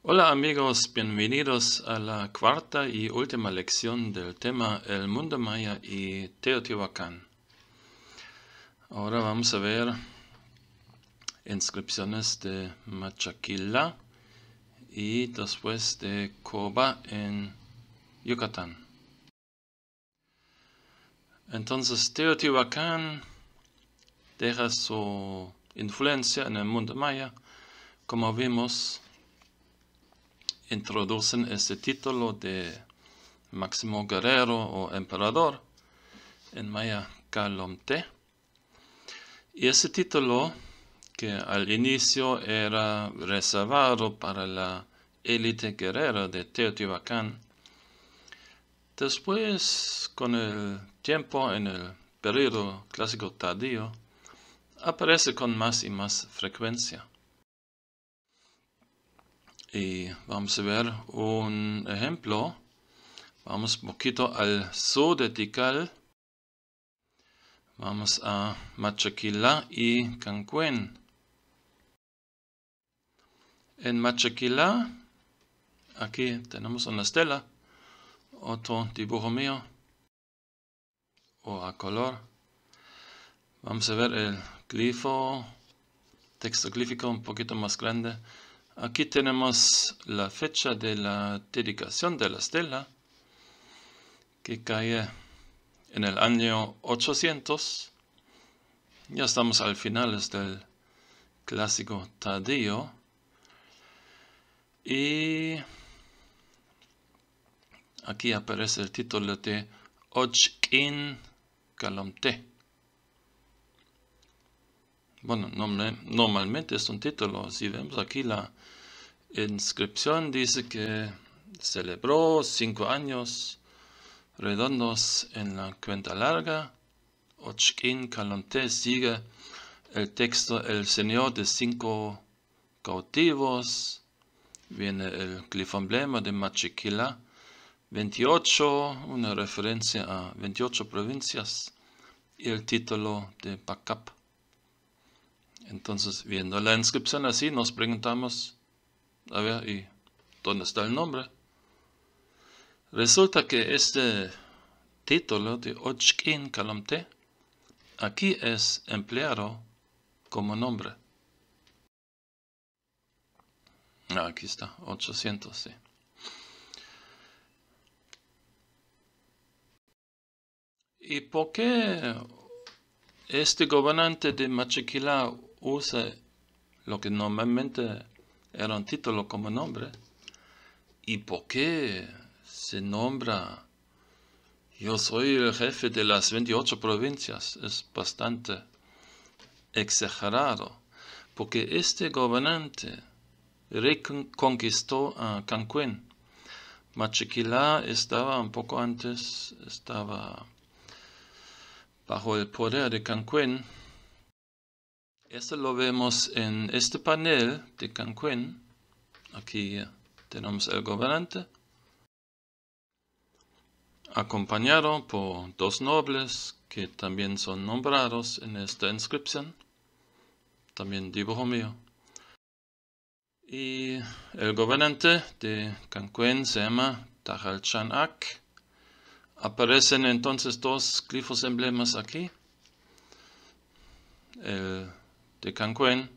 Hola amigos, bienvenidos a la cuarta y última lección del tema El mundo maya y Teotihuacán. Ahora vamos a ver inscripciones de Machaquila y después de Coba en Yucatán. Entonces Teotihuacán deja su influencia en el mundo maya. Como vimos, introducen este título de máximo guerrero o emperador en maya Calomte. Y ese título, que al inicio era reservado para la élite guerrera de Teotihuacán, después, con el tiempo, en el periodo clásico tardío, aparece con más y más frecuencia. Y vamos a ver un ejemplo. Vamos un poquito al sur de Tikal. Vamos a Machaquila y Cancuén. En Machaquila, aquí tenemos una estela, otro dibujo mío, o a color. Vamos a ver el glifo, texto glífico un poquito más grande. Aquí tenemos la fecha de la dedicación de la estela, que cae en el año 800. Ya estamos al finales del clásico tardío. Y aquí aparece el título de Ochkin Calomte. Bueno, normalmente es un título. Si vemos aquí la inscripción, dice que celebró 5 años redondos en la cuenta larga. Ochkin Calomte sigue el texto El Señor de 5 cautivos. Viene el glifemblema de Machaquila. 28, una referencia a 28 provincias. Y el título de Pacap. Entonces, viendo la inscripción así, nos preguntamos, a ver, ¿y dónde está el nombre? Resulta que este título de Ochkin Calomte aquí es empleado como nombre. Aquí está, 800, sí. ¿Y por qué este gobernante de Machaquila usa lo que normalmente era un título como nombre? ¿Y por qué se nombra yo soy el jefe de las 28 provincias? Es bastante exagerado, porque este gobernante reconquistó a Cancuén. Machaquila estaba un poco antes, estaba bajo el poder de Cancuén. Esto lo vemos en este panel de Cancuén. Aquí tenemos el gobernante, acompañado por 2 nobles que también son nombrados en esta inscripción. También dibujo mío. Y el gobernante de Cancuén se llama Tajalchanac. Aparecen entonces 2 glifos emblemas aquí. El de Cancuén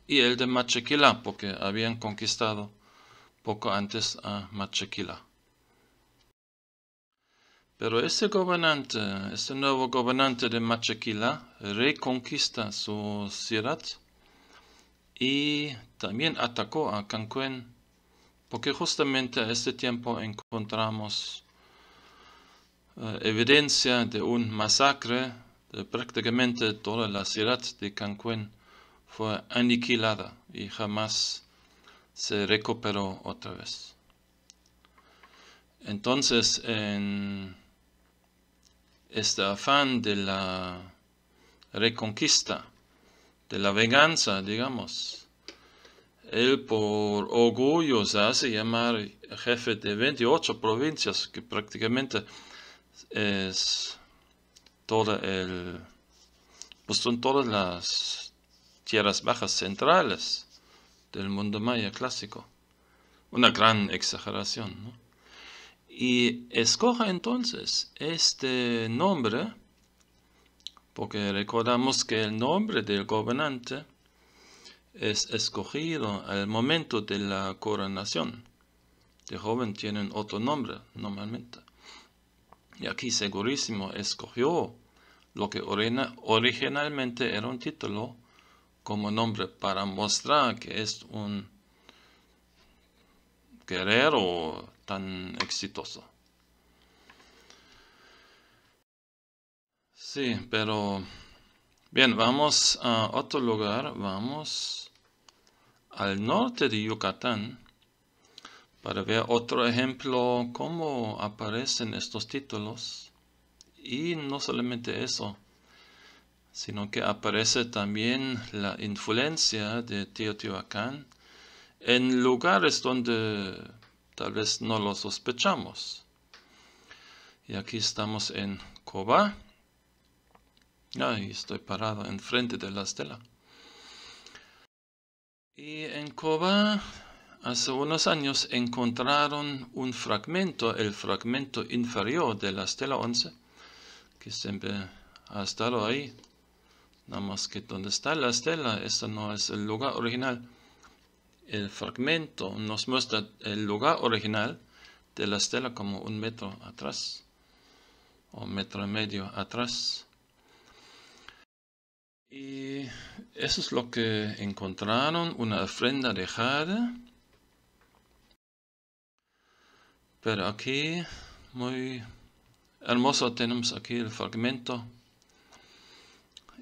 y el de Machaquila, porque habían conquistado poco antes a Machaquila. Pero este nuevo gobernante de Machaquila, reconquista su ciudad y también atacó a Cancuén, porque justamente a este tiempo encontramos evidencia de un masacre. Prácticamente toda la ciudad de Cancuén fue aniquilada y jamás se recuperó otra vez. Entonces, en este afán de la reconquista, de la venganza, digamos, él por orgullo se hace llamar jefe de 28 provincias, que prácticamente es son todas las tierras bajas centrales del mundo maya clásico. una gran exageración, ¿no? Y escoja entonces este nombre, porque recordamos que el nombre del gobernante es escogido al momento de la coronación. De joven tienen otro nombre normalmente. Y aquí segurísimo escogió lo que originalmente era un título como nombre para mostrar que es un guerrero tan exitoso. Sí, pero bien, vamos a otro lugar, vamos al norte de Yucatán para ver otro ejemplo cómo aparecen estos títulos. Y no solamente eso, sino que aparece también la influencia de Teotihuacán en lugares donde tal vez no lo sospechamos. Y aquí estamos en Cobá. Ahí estoy parado enfrente de la estela. Y en Cobá, hace unos años, encontraron un fragmento, el fragmento inferior de la estela 11, que siempre ha estado ahí. Nada más que donde está la estela, este no es el lugar original. El fragmento nos muestra el lugar original de la estela como 1 metro atrás, o 1,5 metros atrás. Y eso es lo que encontraron, una ofrenda de jade. Pero aquí, muy hermoso, tenemos aquí el fragmento.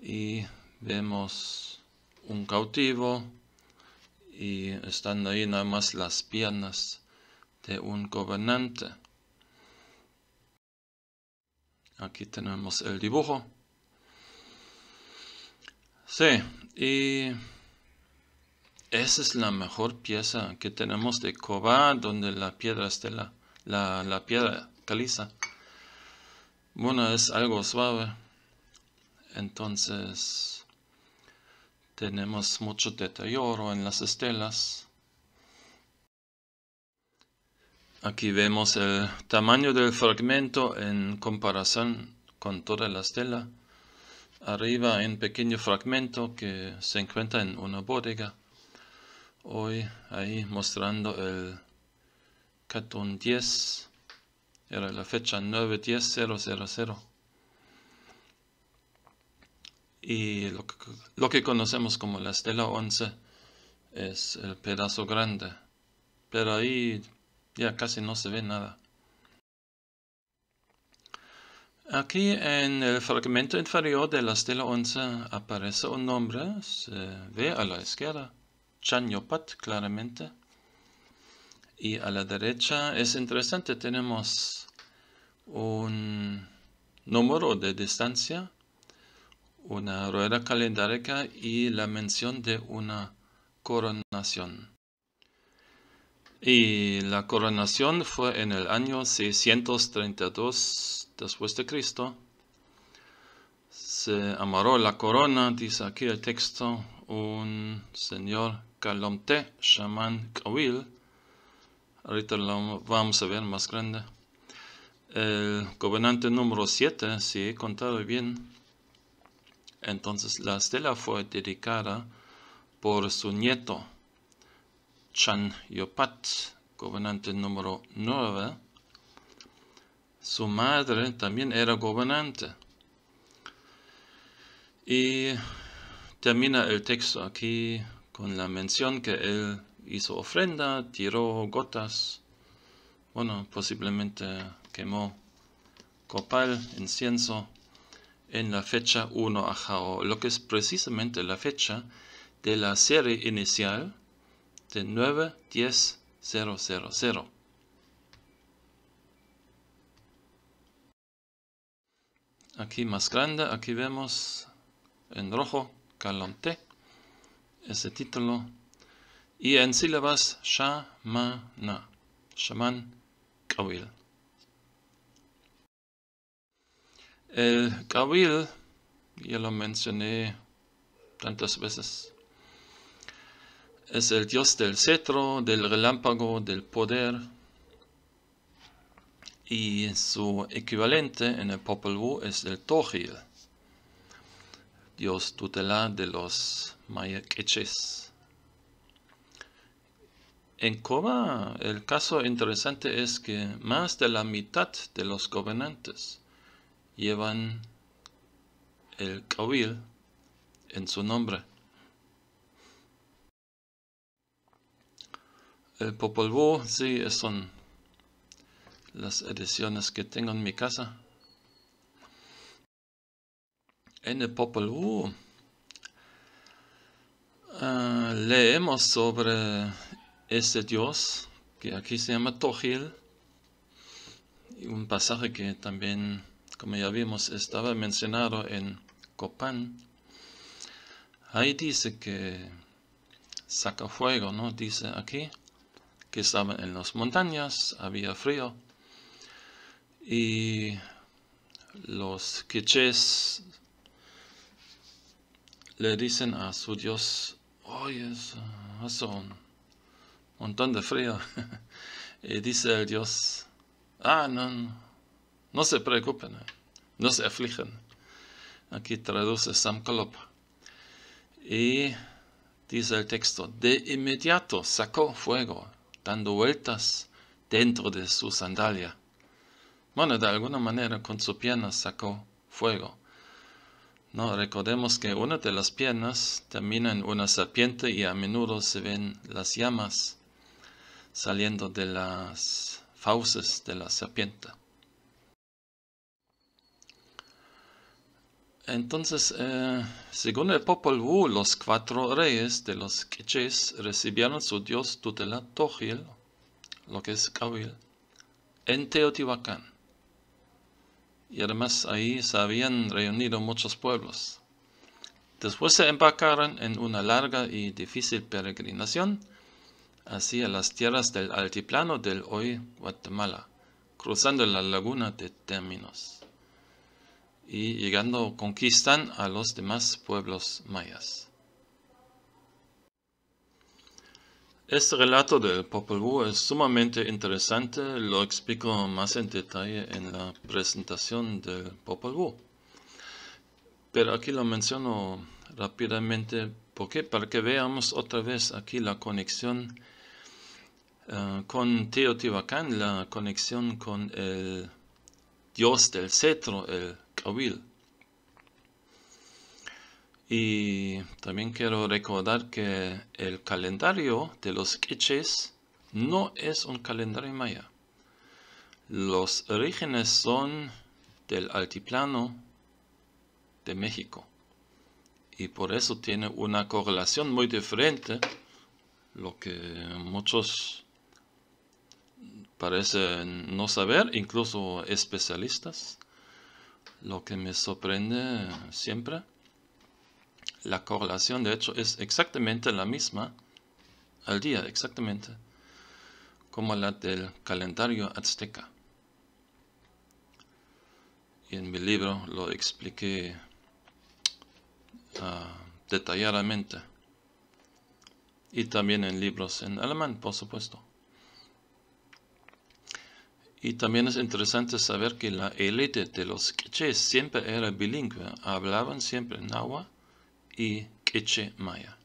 Y vemos un cautivo. Y están ahí nada más las piernas de un gobernante. Aquí tenemos el dibujo. Sí, y esa es la mejor pieza que tenemos de Cobá, donde la piedra estela, la piedra caliza. Bueno, es algo suave. Entonces, tenemos mucho deterioro en las estelas. Aquí vemos el tamaño del fragmento en comparación con toda la estela. Arriba hay un pequeño fragmento que se encuentra en una bodega. Hoy ahí mostrando el Catón 10. Era la fecha 9/10/000. Y lo que conocemos como la estela 11 es el pedazo grande. Pero ahí ya casi no se ve nada. Aquí en el fragmento inferior de la estela 11 aparece un nombre, se ve a la izquierda, Chan Yopat claramente. Y a la derecha es interesante, tenemos un número de distancia, una rueda calendárica y la mención de una coronación. Y la coronación fue en el año 632 después de Cristo. Se amarró la corona, dice aquí el texto, un señor Calomte, chamán Kawil. Ahorita lo vamos a ver más grande. El gobernante número 7, si he contado bien. Entonces la estela fue dedicada por su nieto, Chan Yopat, gobernante número 9. Su madre también era gobernante. Y termina el texto aquí con la mención que él hizo ofrenda, tiró gotas, bueno, posiblemente quemó copal, incienso, en la fecha 1 Ajao, lo que es precisamente la fecha de la serie inicial de 9/10/000. Aquí más grande, aquí vemos en rojo, Calomte, ese título, y en sílabas, Shamana, Shaman Kawil. El Kawil, ya lo mencioné tantas veces, es el dios del cetro, del relámpago, del poder. Y su equivalente en el Popol Vuh es el Tohil, dios tutelar de los maya queches. En Coba, el caso interesante es que más de la mitad de los gobernantes llevan el Kawil en su nombre. El Popol Vuh, sí, son las ediciones que tengo en mi casa. En el Popol Vuh leemos sobre este dios que aquí se llama Tohil, y un pasaje que también, como ya vimos, estaba mencionado en Copán. Ahí dice que saca fuego, ¿no? Dice aquí que estaban en las montañas, había frío, y los quichés le dicen a su dios: oye, hace un montón de frío. Y dice el dios: no se preocupen, no se afligen. Aquí traduce Sam Kolop. Y dice el texto: de inmediato sacó fuego, dando vueltas dentro de su sandalia. Bueno, de alguna manera con su pierna sacó fuego. No, recordemos que una de las piernas termina en una serpiente y a menudo se ven las llamas saliendo de las fauces de la serpiente. Entonces, según el Popol Vuh, los 4 reyes de los quichés recibieron su dios tutelar Tohil, lo que es Kawil, en Teotihuacán. Y además ahí se habían reunido muchos pueblos. Después se embarcaron en una larga y difícil peregrinación hacia las tierras del altiplano del hoy Guatemala, cruzando la laguna de Términos, y llegando conquistan a los demás pueblos mayas. Este relato del Popol Vuh es sumamente interesante, lo explico más en detalle en la presentación del Popol Vuh. Pero aquí lo menciono rápidamente porque para que veamos otra vez aquí la conexión con Teotihuacán, la conexión con el dios del cetro, el Kawil. Y también quiero recordar que el calendario de los quichés no es un calendario maya. Los orígenes son del altiplano de México. Y por eso tiene una correlación muy diferente, lo que muchos parecen no saber, incluso especialistas. Lo que me sorprende siempre, la correlación de hecho es exactamente la misma al día, exactamente como la del calendario azteca. Y en mi libro lo expliqué detalladamente. Y también en libros en alemán, por supuesto. Y también es interesante saber que la élite de los quichés siempre era bilingüe, hablaban siempre náhuatl y quiché maya.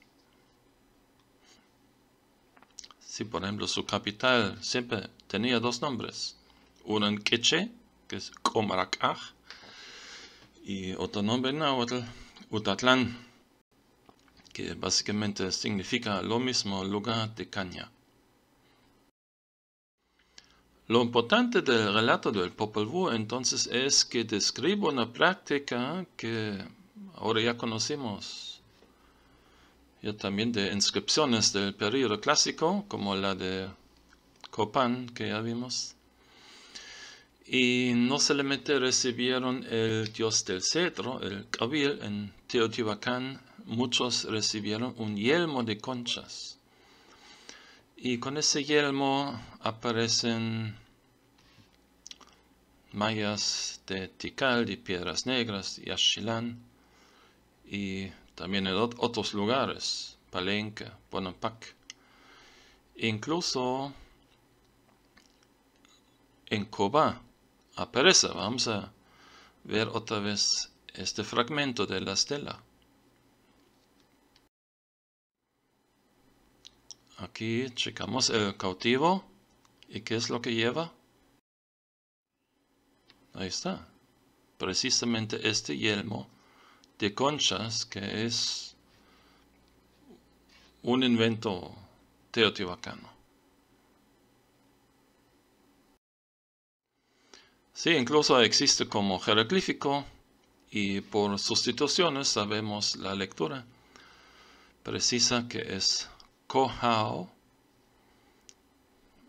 Sí, por ejemplo, su capital siempre tenía 2 nombres, uno en quiché, que es Comaracaj, y otro nombre en náhuatl, Utatlán, que básicamente significa lo mismo, lugar de caña. Lo importante del relato del Popol Vuh entonces es que describe una práctica que ahora ya conocimos, ya también de inscripciones del periodo clásico, como la de Copán que ya vimos. Y no solamente recibieron el dios del cetro, el Kawil, en Teotihuacán, muchos recibieron un yelmo de conchas. Y con ese yelmo aparecen mayas de Tikal, de Piedras Negras, de Yaxchilán, y también en otros lugares, Palenque, Bonampak. Incluso en Cobá aparece. Vamos a ver otra vez este fragmento de la estela. Aquí checamos el cautivo. ¿Y qué es lo que lleva? Ahí está. Precisamente este yelmo de conchas que es un invento teotihuacano. Sí, incluso existe como jeroglífico y por sustituciones sabemos la lectura precisa que es Kohao.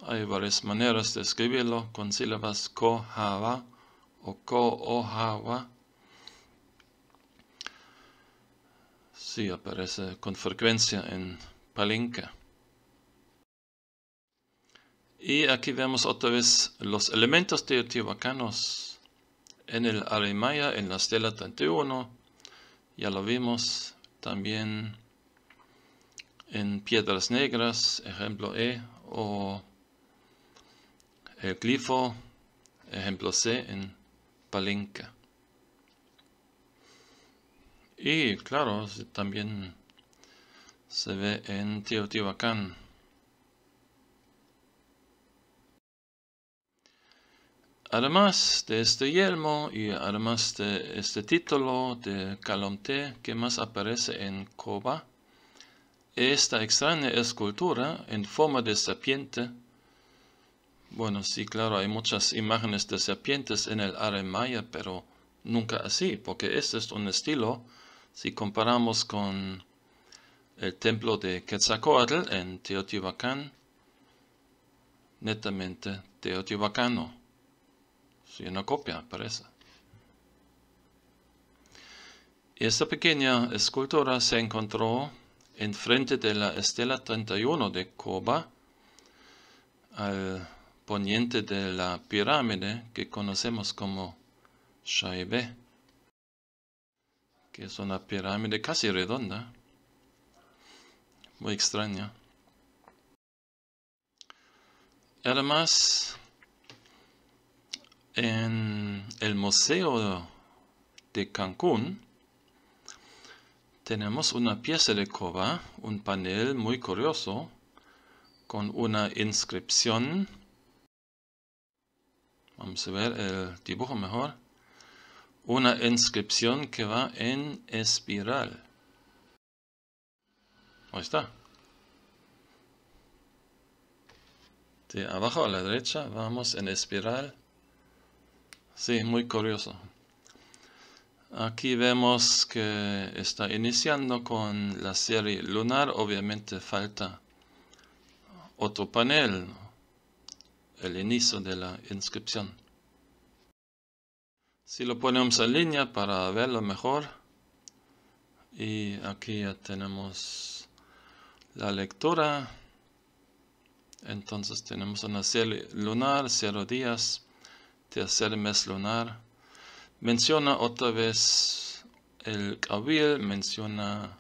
Hay varias maneras de escribirlo con sílabas Kohawa o Ko-Ohawa. Sí, aparece con frecuencia en Palenque. Y aquí vemos otra vez los elementos teotihuacanos en el Aramaya, en la estela 31. Ya lo vimos también en Piedras Negras, ejemplo E, o el glifo, ejemplo C, en Palenque. Y claro, también se ve en Teotihuacán. Además de este yelmo y además de este título de Calomte que más aparece en Cobá, esta extraña escultura en forma de serpiente. Bueno, sí, claro, hay muchas imágenes de serpientes en el Aramaya, pero nunca así, porque este es un estilo, si comparamos con el templo de Quetzalcóatl en Teotihuacán, netamente teotihuacano. Sí, una copia, parece. Esta pequeña escultura se encontró enfrente de la estela 31 de Cobá, al poniente de la pirámide que conocemos como Shaibé, que es una pirámide casi redonda, muy extraña. Además, en el Museo de Cancún tenemos una pieza de Cobá, un panel muy curioso, con una inscripción. Vamos a ver el dibujo mejor. Una inscripción que va en espiral. Ahí está. De abajo a la derecha vamos en espiral. Sí, muy curioso. Aquí vemos que está iniciando con la serie lunar. Obviamente falta otro panel, el inicio de la inscripción. Si lo ponemos en línea para verlo mejor. Y aquí ya tenemos la lectura. Entonces tenemos una serie lunar, 0 días, tercer mes lunar. Menciona otra vez el Kabil, menciona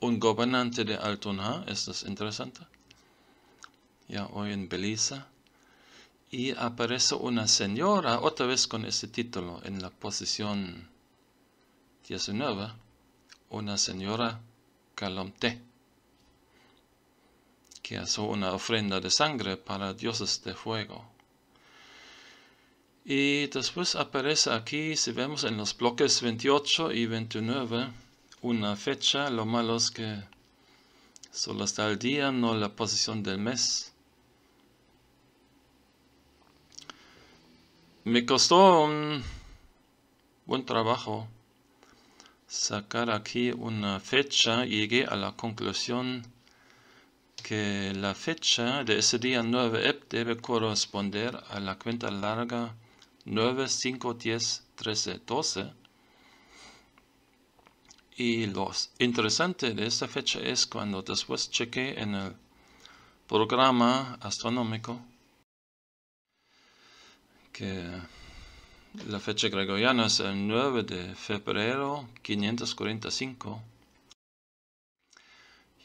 un gobernante de Altunja, esto es interesante. Ya hoy en Belice. Y aparece una señora, otra vez con este título, en la posición 19, una señora Calomte, que hace una ofrenda de sangre para dioses de fuego. Y después aparece aquí, si vemos en los bloques 28 y 29, una fecha. Lo malo es que solo está el día, no la posición del mes. Me costó un buen trabajo sacar aquí una fecha. Llegué a la conclusión que la fecha de ese día 9 debe corresponder a la cuenta larga 9, 5, 10, 13, 12. Y lo interesante de esta fecha es cuando después chequé en el programa astronómico que la fecha gregoriana es el 9 de febrero 545.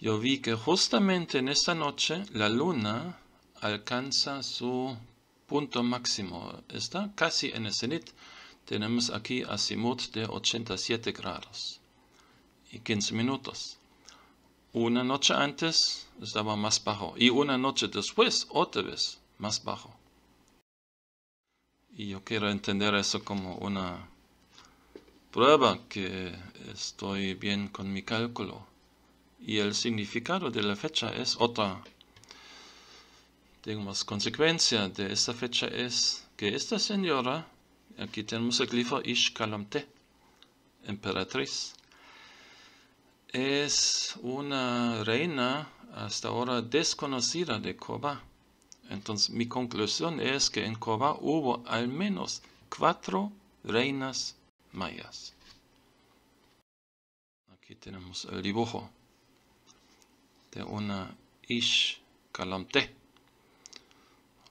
yo vi que justamente en esta noche la luna alcanza su punto máximo. Está casi en el cenit. Tenemos aquí azimut de 87 grados y 15 minutos. Una noche antes estaba más bajo y una noche después otra vez más bajo. Y yo quiero entender eso como una prueba que estoy bien con mi cálculo. Y el significado de la fecha es otra. Digamos, consecuencia de esta fecha es que esta señora, aquí tenemos el glifo Ish Kalamte, emperatriz, es una reina hasta ahora desconocida de Koba. Entonces mi conclusión es que en Koba hubo al menos 4 reinas mayas. Aquí tenemos el dibujo de una Ish Kalamte,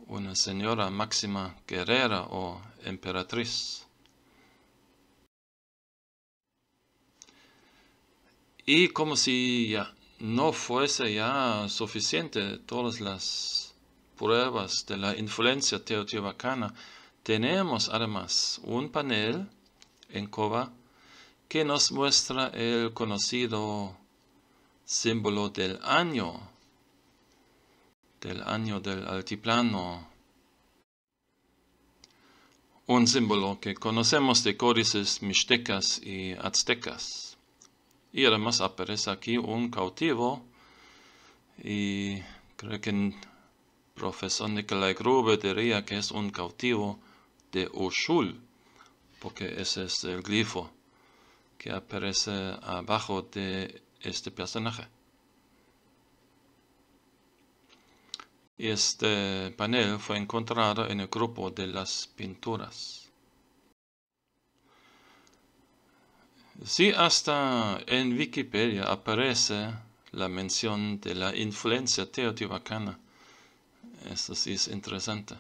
una señora máxima guerrera o emperatriz. Y como si ya no fuese ya suficiente todas las pruebas de la influencia teotihuacana, tenemos además un panel en Koba que nos muestra el conocido símbolo del año del altiplano. Un símbolo que conocemos de códices mixtecas y aztecas. Y además aparece aquí un cautivo, y creo que el profesor Nikolai Gruber diría que es un cautivo de Ushul, porque ese es el glifo que aparece abajo de este personaje. Y este panel fue encontrado en el grupo de las pinturas. Sí, hasta en Wikipedia aparece la mención de la influencia teotihuacana. Esto sí es interesante.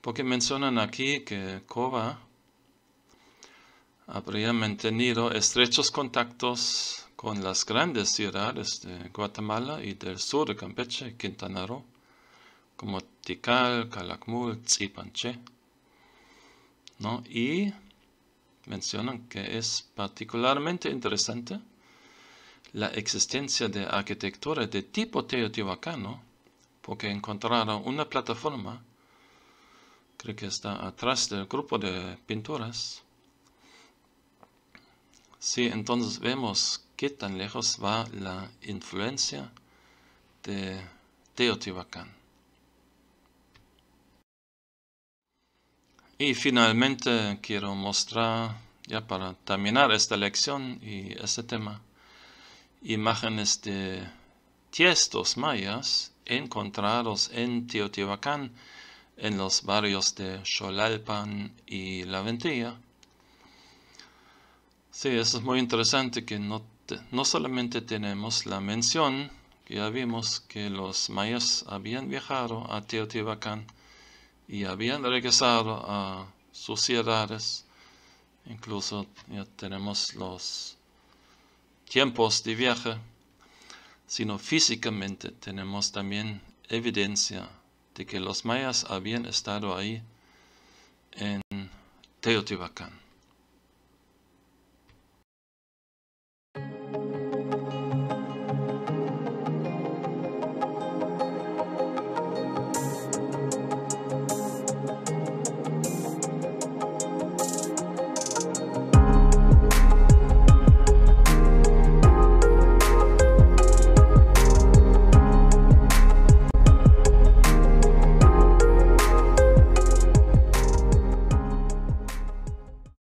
Porque mencionan aquí que Koba habría mantenido estrechos contactos con las grandes ciudades de Guatemala y del sur de Campeche, Quintana Roo, como Tikal, Calakmul, Tsipanché, ¿no? Y mencionan que es particularmente interesante la existencia de arquitectura de tipo teotihuacano, porque encontraron una plataforma, creo que está atrás del grupo de pinturas. Sí, entonces vemos qué tan lejos va la influencia de Teotihuacán. Y finalmente quiero mostrar, ya para terminar esta lección y este tema, imágenes de tiestos mayas encontrados en Teotihuacán en los barrios de Xolalpan y La Ventilla. Sí, eso es muy interesante que no solamente tenemos la mención, que ya vimos que los mayas habían viajado a Teotihuacán y habían regresado a sus ciudades. Incluso ya tenemos los tiempos de viaje, sino físicamente tenemos también evidencia de que los mayas habían estado ahí en Teotihuacán.